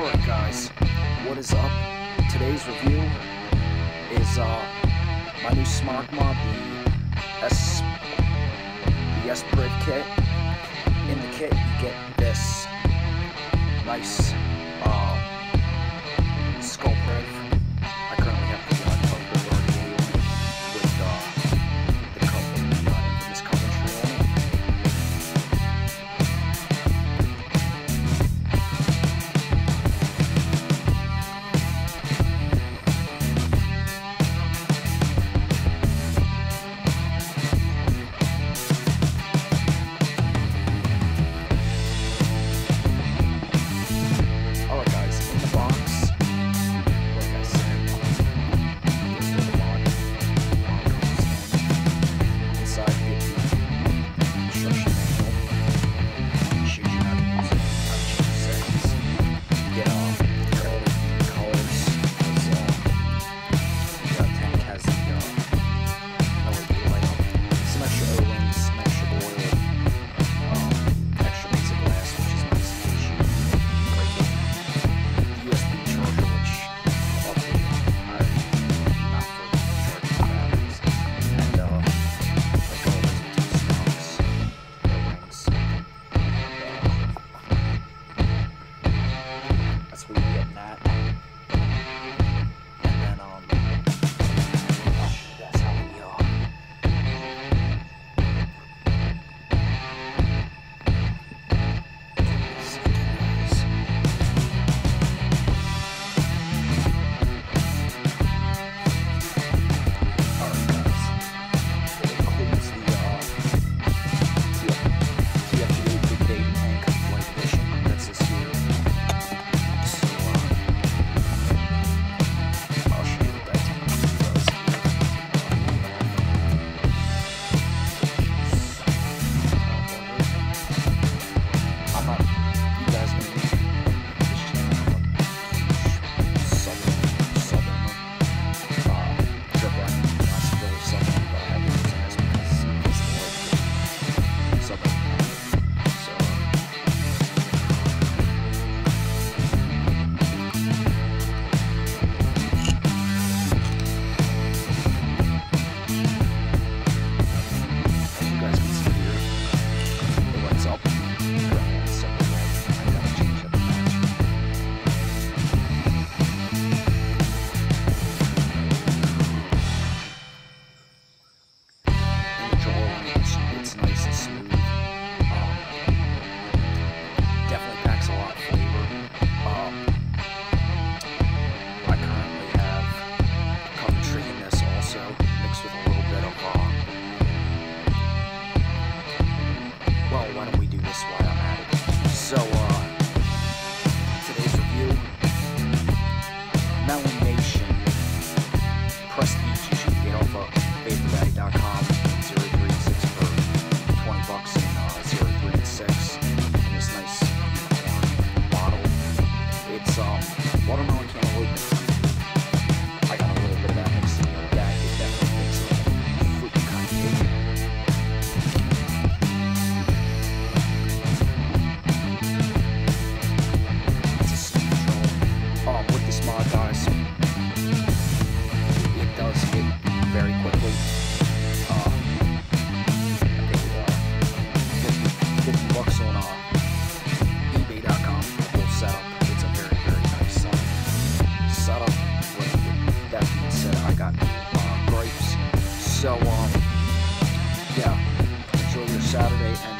Alright guys, what is up? Today's review is my new Smok mod, the spriv kit. In the kit you get this nice skull priv. I currently have the cover already with the cover, infamous Coventry on it. So, today's review, Melon Nation, prestige you can get off of vaporvalley.com, 036 for $20 and 036 in this nice unicorn bottle. It's watermelon cantaloupe. I got a little bit of that mixed in with that. It definitely makes it a fruity kind of cake. So, yeah, enjoy your Saturday and